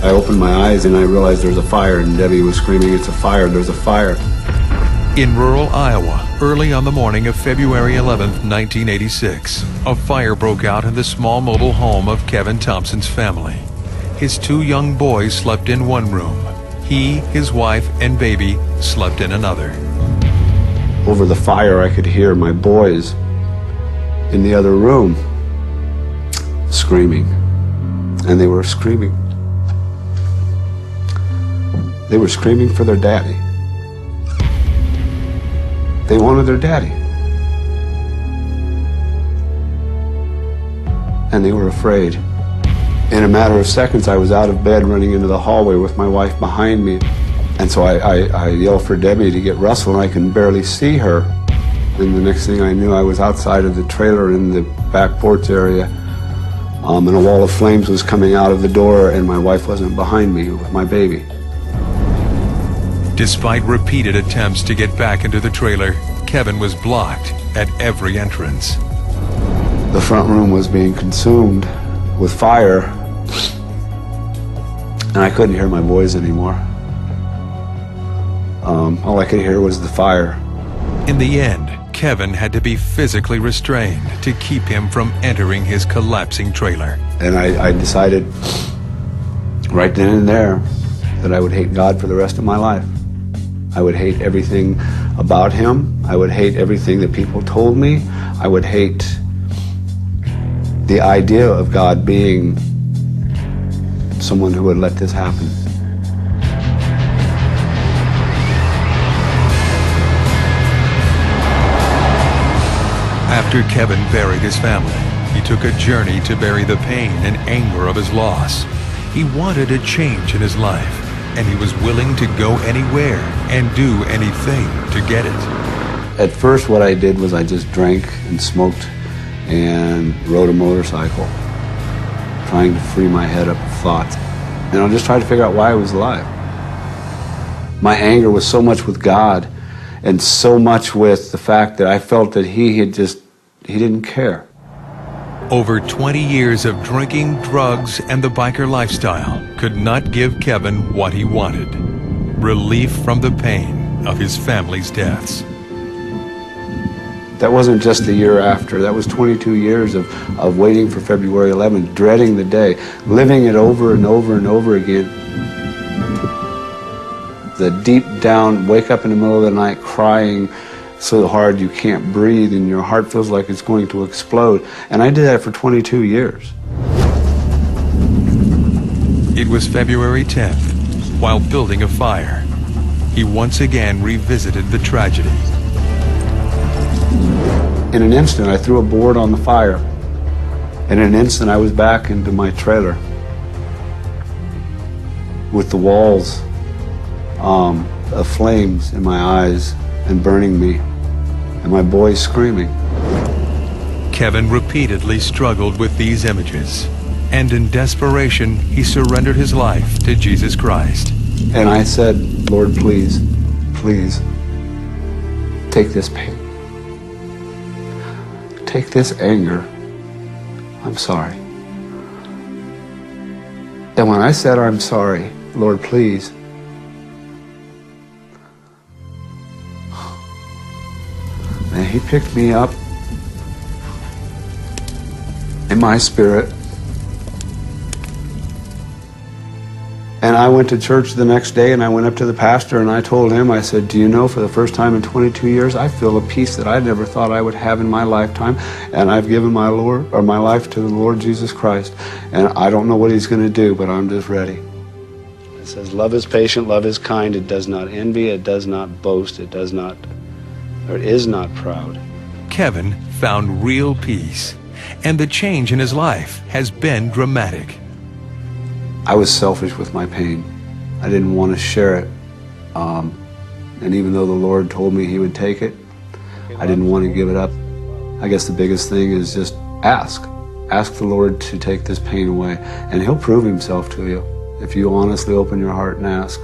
I opened my eyes and I realized there was a fire, and Debbie was screaming, "It's a fire, there's a fire." In rural Iowa, early on the morning of February 11th, 1986, a fire broke out in the small mobile home of Kevin Thompson's family. His two young boys slept in one room. He, his wife, and baby slept in another. Over the fire, I could hear my boys in the other room screaming, and they were screaming. They were screaming for their daddy. They wanted their daddy. And they were afraid. In a matter of seconds, I was out of bed running into the hallway with my wife behind me. And so I yelled for Debbie to get Russell, and I can barely see her. And the next thing I knew, I was outside of the trailer in the back porch area. And a wall of flames was coming out of the door, and my wife wasn't behind me with my baby. Despite repeated attempts to get back into the trailer, Kevin was blocked at every entrance. The front room was being consumed with fire, and I couldn't hear my boys anymore. All I could hear was the fire. In the end, Kevin had to be physically restrained to keep him from entering his collapsing trailer. And I decided right then and there that I would hate God for the rest of my life. I would hate everything about him. I would hate everything that people told me. I would hate the idea of God being someone who would let this happen. After Kevin buried his family, he took a journey to bury the pain and anger of his loss. He wanted a change in his life, and he was willing to go anywhere and do anything to get it. At first, what I did was I just drank and smoked and rode a motorcycle, trying to free my head up of thoughts. And I just tried to figure out why I was alive. My anger was so much with God and so much with the fact that I felt that he didn't care. Over 20 years of drinking, drugs, and the biker lifestyle could not give Kevin what he wanted: relief from the pain of his family's deaths. That wasn't just the year after. That was 22 years of waiting for February 11th, dreading the day, living it over and over and over again. The deep down, wake up in the middle of the night crying so hard you can't breathe and your heart feels like it's going to explode. And I did that for 22 years. It was February 10th, while building a fire. He once again revisited the tragedy. In an instant, I threw a board on the fire. In an instant, I was back into my trailer with the walls of flames in my eyes and burning me, and my boys screaming. Kevin repeatedly struggled with these images, and in desperation, he surrendered his life to Jesus Christ. And I said, "Lord, please, please, take this pain. Take this anger. I'm sorry." And when I said, "I'm sorry, Lord, please," and he picked me up in my spirit. And I went to church the next day, and I went up to the pastor and I told him, I said, "Do you know, for the first time in 22 years, I feel a peace that I never thought I would have in my lifetime, and I've given my life to the Lord Jesus Christ, and I don't know what he's going to do, but I'm just ready." It says, "Love is patient, love is kind, it does not envy, it does not boast, it is not proud." Kevin found real peace, and the change in his life has been dramatic. I was selfish with my pain. I didn't want to share it. And even though the Lord told me he would take it, I didn't want to give it up. I guess the biggest thing is just ask. Ask the Lord to take this pain away, and he'll prove himself to you if you honestly open your heart and ask.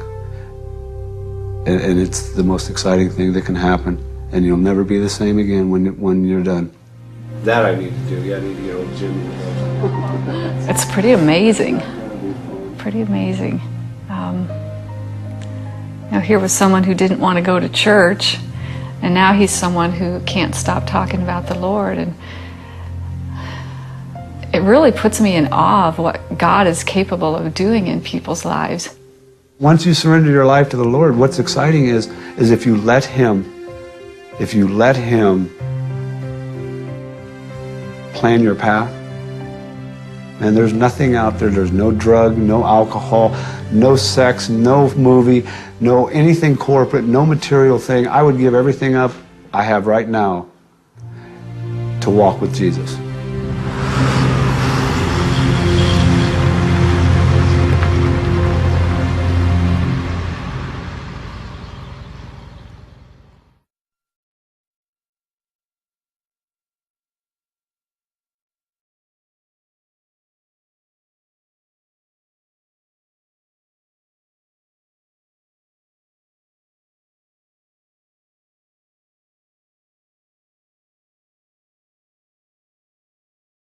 And it's the most exciting thing that can happen, and you'll never be the same again when you're done. That I need to do. Yeah, I need to get old Jimmy. It's pretty amazing. pretty amazing. Here was someone who didn't want to go to church, and now he's someone who can't stop talking about the Lord. And it really puts me in awe of what God is capable of doing in people's lives. Once you surrender your life to the Lord, what's exciting is if you let Him plan your path, and there's nothing out there, there's no drug, no alcohol, no sex, no movie, no anything corporate, no material thing. I would give everything up I have right now to walk with Jesus.